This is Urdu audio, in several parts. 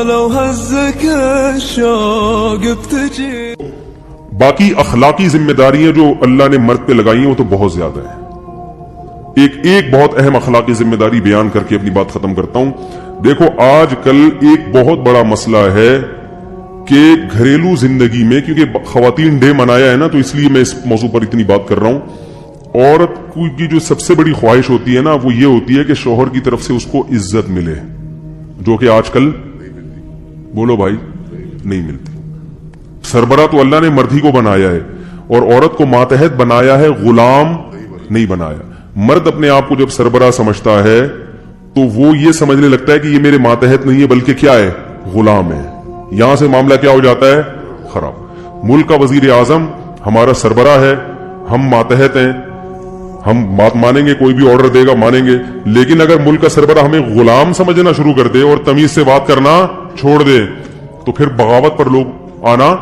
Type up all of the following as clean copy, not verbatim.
لو هزك الشوق بتجي. باقی اخلاقی ذمہ داریاں جو اللہ نے مرد پہ لگائی ہیں وہ تو بہت زیادہ ہیں. ایک بہت اہم اخلاقی ذمہ داری بیان کر کے اپنی بات ختم کرتا ہوں. دیکھو آج کل ایک بہت بڑا مسئلہ ہے کہ گھریلو زندگی میں، کیونکہ خواتین ڈے منایا ہے نا، تو اس لیے میں اس موضوع پر اتنی بات کر رہا ہوں. عورت کی جو سب سے بڑی خواہش ہوتی ہے نا، وہ یہ ہوتی ہے کہ شوہر کی طرف سے اس کو عزت ملے، جو کہ آج کل بولو بھائی نہیں ملتی. سربراہ تو اللہ نے مرد ہی کو بنایا ہے، اور عورت کو ماتحت بنایا ہے، غلام نہیں بنایا. مرد اپنے آپ کو جب سربراہ سمجھتا ہے تو وہ یہ سمجھنے لگتا ہے کہ یہ میرے ماتحت نہیں ہے بلکہ کیا ہے، غلام ہے. یہاں سے معاملہ کیا ہو جاتا ہے، خراب. ملک کا وزیر اعظم ہمارا سربراہ ہے، ہم ماتحت ہیں، ہم بات مانیں گے، کوئی بھی آرڈر دے گا مانیں گے. لیکن اگر ملک کا سربراہ ہمیں غلام سمجھنا شروع کر دے اور تمیز سے بات کرنا چھوڑ دے تو پھر بغاوت پر لوگ آنا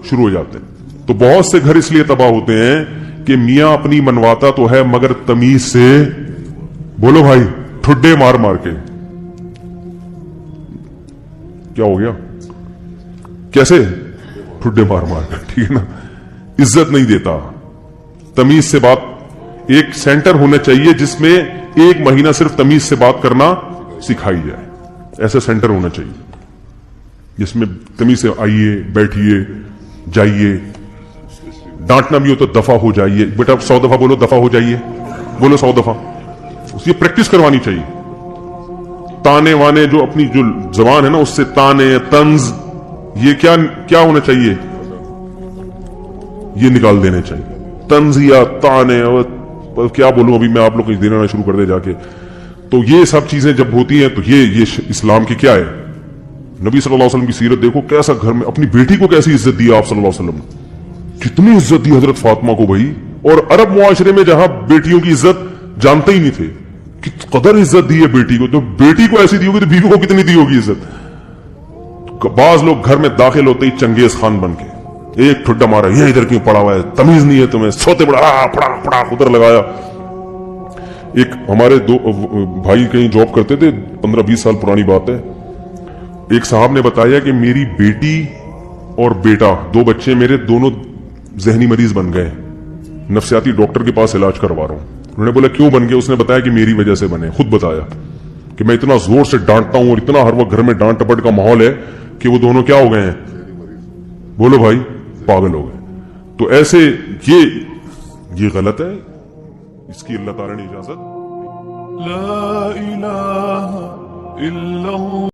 شروع ہو جاتے ہیں. تو بہت سے گھر اس لیے تباہ ہوتے ہیں کہ میاں اپنی منواتا تو ہے مگر تمیز سے، بولو بھائی، ٹھڈے مار مار کے. کیا ہو گیا، کیسے ٹھڈے مار مار کے، ٹھیک ہے نا. عزت نہیں دیتا. تمیز سے بات، ایک سینٹر ہونا چاہیے جس میں ایک مہینہ صرف تمیز سے بات کرنا سکھائی جائے. ایسا سینٹر ہونا چاہیے جس میں تمیز سے آئیے، بیٹھیے، جائیے. ڈانٹنا بھی ہو تو دفع ہو جائیے. بیٹا 100 دفعہ بولو دفع ہو جائیے، بولو 100 دفعہ. یہ پریکٹس کروانی چاہیے. تانے وانے جو اپنی جو زبان ہے نا، اس سے تانے، طنز، یہ کیا ہونا چاہیے، یہ نکال دینے چاہیے. طنز یا تانے، اور کیا بولوں ابھی میں، آپ لوگ دینا شروع کر دے جا کے. تو یہ سب چیزیں جب ہوتی ہیں تو یہ اسلام کی کیا ہے. نبی صلی اللہ علیہ وسلم کی سیرت دیکھو، کیسا گھر میں اپنی بیٹی کو کیسی عزت دی آپ صلی اللہ علیہ وسلم نے. کتنی عزت دی حضرت فاطمہ کو بھائی. اور عرب معاشرے میں جہاں بیٹیوں کی عزت جانتے ہی نہیں تھے، کس قدر عزت دی ہے بیٹی کو. تو بیٹی کو ایسی دی ہوگی تو بیوی کو کتنی دی ہوگی عزت. بعض لوگ گھر میں داخل ہوتے ہی چنگیز خان بن کے ایک ٹھڈا مارا، یہ ادھر کیوں پڑا ہوا ہے، تمیز نہیں ہے تمہیں، سوتے بڑا پڑا ادھر لگایا. ایک ہمارے دو بھائی کہیں جاب کرتے تھے، 15-20 سال پرانی بات ہے. ایک صاحب نے بتایا کہ میری بیٹی اور بیٹا، 2 بچے میرے، دونوں ذہنی مریض بن گئے، نفسیاتی ڈاکٹر کے پاس علاج کروا رہا ہوں. انہوں نے بولا کیوں بن گئے؟ اس نے بتایا کہ میری وجہ سے بنے. خود بتایا کہ میں اتنا زور سے ڈانٹتا ہوں اور اتنا ہر وقت گھر میں ڈانٹ ٹپٹ کا ماحول ہے کہ وہ دونوں کیا ہو گئے ہیں، بولو بھائی، پاگل ہو گئے. تو ایسے یہ غلط ہے، اس کی اللہ تعالی نے اجازت. لا الہ الا اللہ.